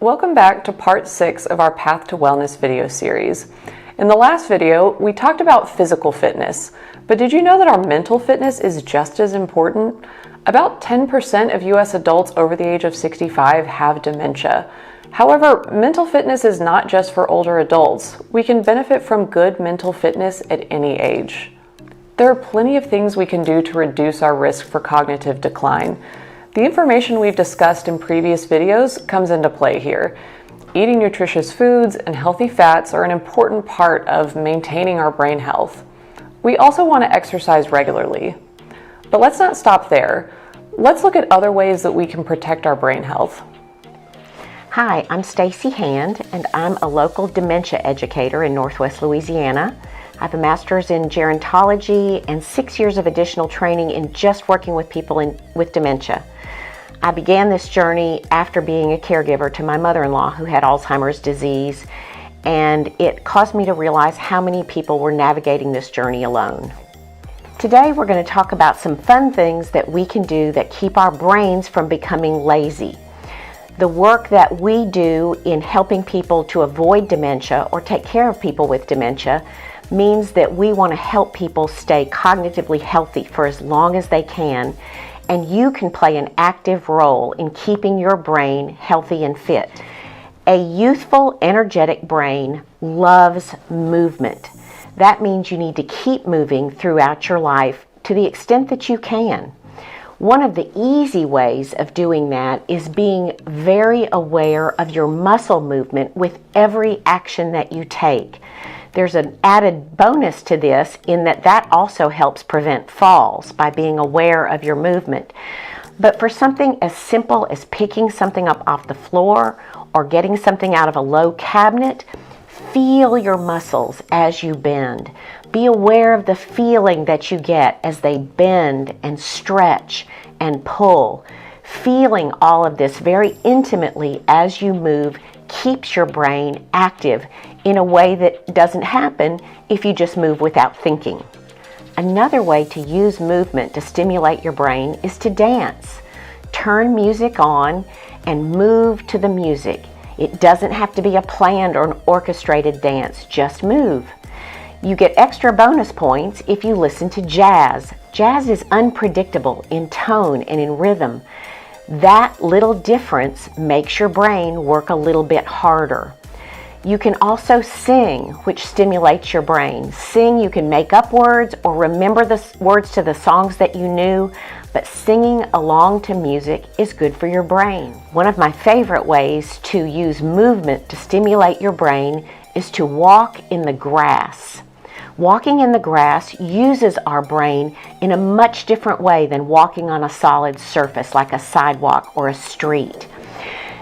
Welcome back to part 6 of our Path to Wellness video series. In the last video, we talked about physical fitness, but did you know that our mental fitness is just as important? About 10% of US adults over the age of 65 have dementia. However, mental fitness is not just for older adults. We can benefit from good mental fitness at any age. There are plenty of things we can do to reduce our risk for cognitive decline. The information we've discussed in previous videos comes into play here. Eating nutritious foods and healthy fats are an important part of maintaining our brain health. We also want to exercise regularly. But let's not stop there. Let's look at other ways that we can protect our brain health. Hi, I'm Stacey Hand, and I'm a local dementia educator in Northwest Louisiana. I have a master's in gerontology and 6 years of additional training in just working with people with dementia. I began this journey after being a caregiver to my mother-in-law who had Alzheimer's disease, and it caused me to realize how many people were navigating this journey alone. Today we're going to talk about some fun things that we can do that keep our brains from becoming lazy. The work that we do in helping people to avoid dementia or take care of people with dementia means that we want to help people stay cognitively healthy for as long as they can, and you can play an active role in keeping your brain healthy and fit. A youthful, energetic brain loves movement. That means you need to keep moving throughout your life to the extent that you can. One of the easy ways of doing that is being very aware of your muscle movement with every action that you take. There's an added bonus to this in that also helps prevent falls by being aware of your movement. But for something as simple as picking something up off the floor or getting something out of a low cabinet, feel your muscles as you bend. Be aware of the feeling that you get as they bend and stretch and pull. Feeling all of this very intimately as you move keeps your brain active in a way that doesn't happen if you just move without thinking. Another way to use movement to stimulate your brain is to dance. Turn music on and move to the music. It doesn't have to be a planned or an orchestrated dance, just move. You get extra bonus points if you listen to jazz. Jazz is unpredictable in tone and in rhythm. That little difference makes your brain work a little bit harder. You can also sing, which stimulates your brain. Sing, you can make up words or remember the words to the songs that you knew, but singing along to music is good for your brain. One of my favorite ways to use movement to stimulate your brain is to walk in the grass. Walking in the grass uses our brain in a much different way than walking on a solid surface like a sidewalk or a street.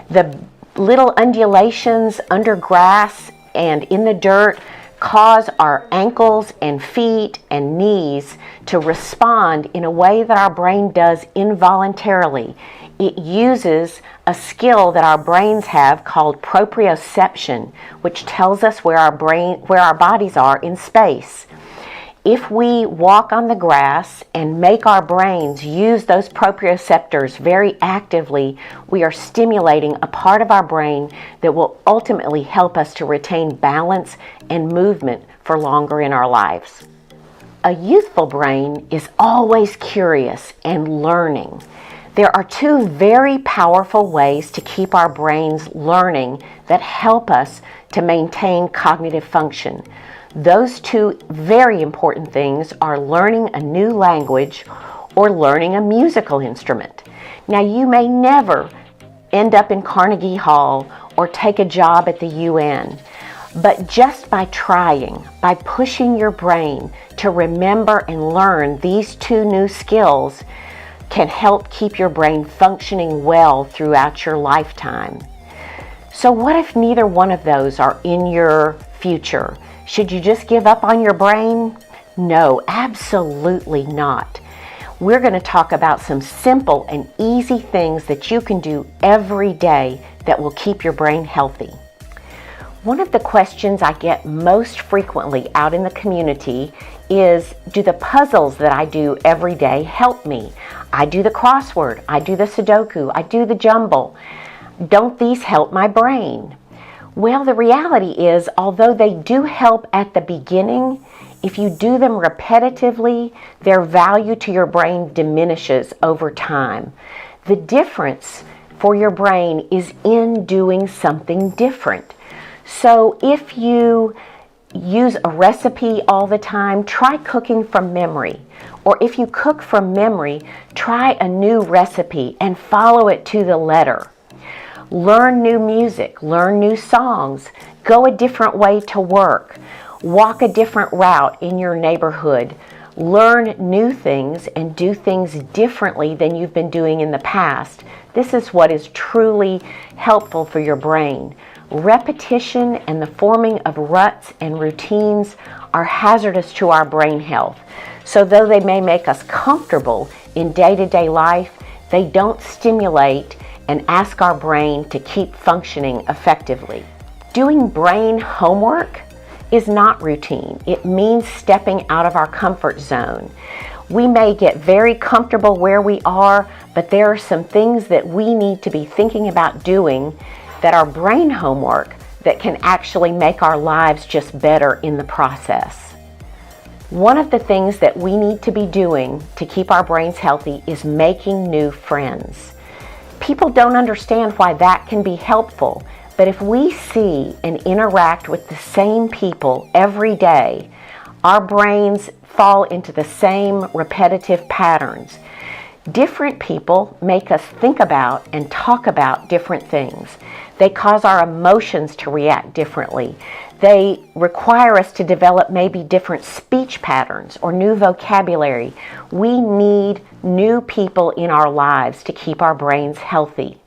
The little undulations under grass and in the dirt cause our ankles and feet and knees to respond in a way that our brain does involuntarily. It uses a skill that our brains have called proprioception, which tells us where our bodies are in space. If we walk on the grass and make our brains use those proprioceptors very actively, we are stimulating a part of our brain that will ultimately help us to retain balance and movement for longer in our lives. A youthful brain is always curious and learning. There are two very powerful ways to keep our brains learning that help us to maintain cognitive function. Those two very important things are learning a new language or learning a musical instrument. Now, you may never end up in Carnegie Hall or take a job at the UN, but just by trying, by pushing your brain to remember and learn these two new skills can help keep your brain functioning well throughout your lifetime. So what if neither one of those are in your future? Should you just give up on your brain? No, absolutely not. We're going to talk about some simple and easy things that you can do every day that will keep your brain healthy. One of the questions I get most frequently out in the community is, do the puzzles that I do every day help me? I do the crossword, I do the Sudoku, I do the jumble. Don't these help my brain? Well, the reality is, although they do help at the beginning, if you do them repetitively, their value to your brain diminishes over time. The difference for your brain is in doing something different. So if you use a recipe all the time, try cooking from memory. Or if you cook from memory, try a new recipe and follow it to the letter. Learn new music, learn new songs, go a different way to work, walk a different route in your neighborhood, learn new things and do things differently than you've been doing in the past. This is what is truly helpful for your brain. Repetition and the forming of ruts and routines are hazardous to our brain health. So though they may make us comfortable in day-to-day life, they don't stimulate and ask our brain to keep functioning effectively. Doing brain homework is not routine. It means stepping out of our comfort zone. We may get very comfortable where we are, but there are some things that we need to be thinking about doing that are brain homework that can actually make our lives just better in the process. One of the things that we need to be doing to keep our brains healthy is making new friends. People don't understand why that can be helpful, but if we see and interact with the same people every day, our brains fall into the same repetitive patterns. Different people make us think about and talk about different things. They cause our emotions to react differently. They require us to develop maybe different speech patterns or new vocabulary. We need new people in our lives to keep our brains healthy.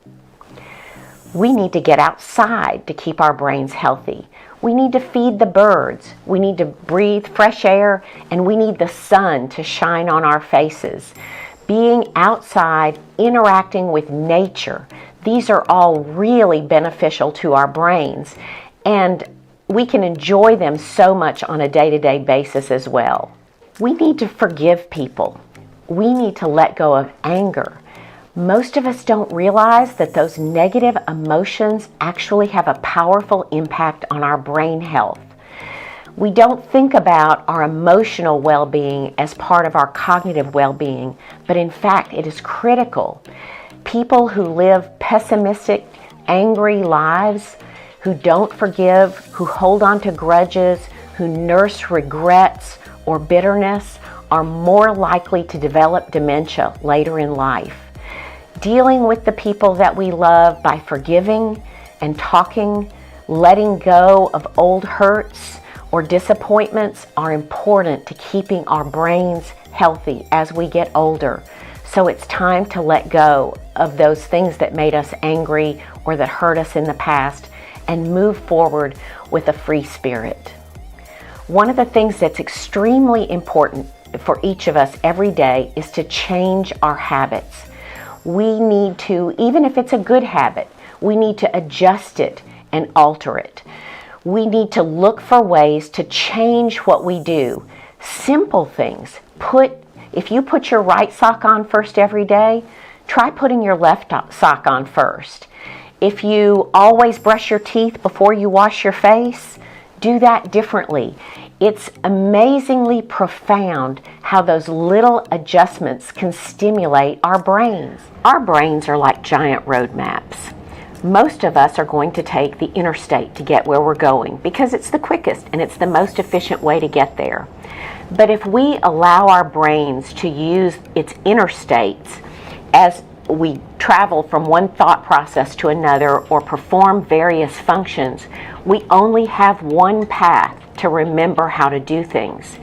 We need to get outside to keep our brains healthy. We need to feed the birds. We need to breathe fresh air, and we need the sun to shine on our faces. Being outside, interacting with nature, these are all really beneficial to our brains, and we can enjoy them so much on a day-to-day basis as well. We need to forgive people. We need to let go of anger. Most of us don't realize that those negative emotions actually have a powerful impact on our brain health. We don't think about our emotional well-being as part of our cognitive well-being, but in fact it is critical. People who live pessimistic, angry lives, who don't forgive, who hold on to grudges, who nurse regrets or bitterness, are more likely to develop dementia later in life. Dealing with the people that we love by forgiving and talking, letting go of old hurts or disappointments are important to keeping our brains healthy as we get older. So it's time to let go of those things that made us angry or that hurt us in the past and move forward with a free spirit. One of the things that's extremely important for each of us every day is to change our habits. We need to, even if it's a good habit, we need to adjust it and alter it. We need to look for ways to change what we do. Simple things. If you put your right sock on first every day, try putting your left sock on first. If you always brush your teeth before you wash your face, do that differently. It's amazingly profound how those little adjustments can stimulate our brains. Our brains are like giant road maps. Most of us are going to take the interstate to get where we're going because it's the quickest and it's the most efficient way to get there. But if we allow our brains to use its interstates as we travel from one thought process to another or perform various functions, we only have one path to remember how to do things.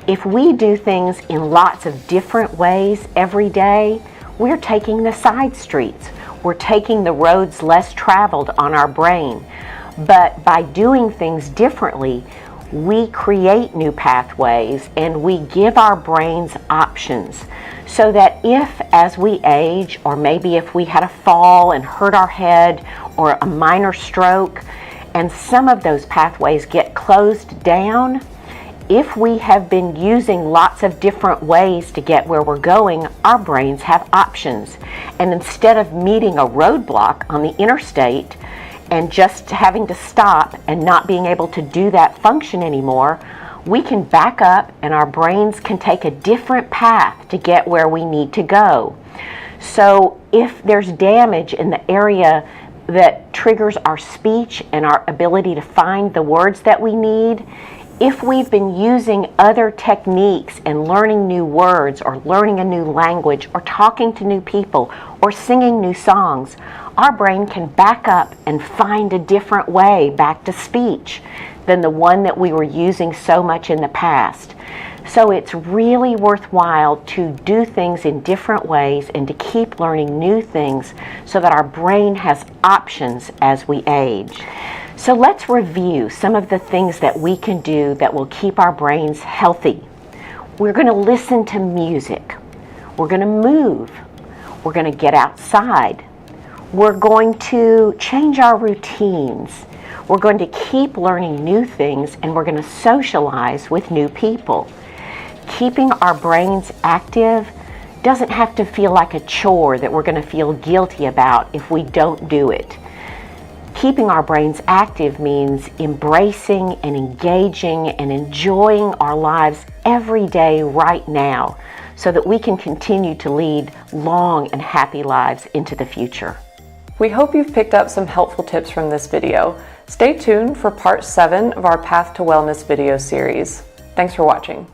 If we do things in lots of different ways every day, we're taking the side streets. We're taking the roads less traveled on our brain. But by doing things differently, we create new pathways and we give our brains options so that if, as we age, or maybe if we had a fall and hurt our head or a minor stroke, and some of those pathways get closed down, If we have been using lots of different ways to get where we're going, our brains have options. And instead of meeting a roadblock on the interstate and just having to stop and not being able to do that function anymore, we can back up and our brains can take a different path to get where we need to go. So if there's damage in the area that triggers our speech and our ability to find the words that we need, if we've been using other techniques and learning new words or learning a new language or talking to new people or singing new songs, our brain can back up and find a different way back to speech than the one that we were using so much in the past. So it's really worthwhile to do things in different ways and to keep learning new things so that our brain has options as we age. So let's review some of the things that we can do that will keep our brains healthy. We're going to listen to music. We're going to move. We're going to get outside. We're going to change our routines. We're going to keep learning new things, and we're going to socialize with new people. Keeping our brains active doesn't have to feel like a chore that we're going to feel guilty about if we don't do it. Keeping our brains active means embracing and engaging and enjoying our lives every day right now so that we can continue to lead long and happy lives into the future. We hope you've picked up some helpful tips from this video. Stay tuned for part 7 of our Path to Wellness video series. Thanks for watching.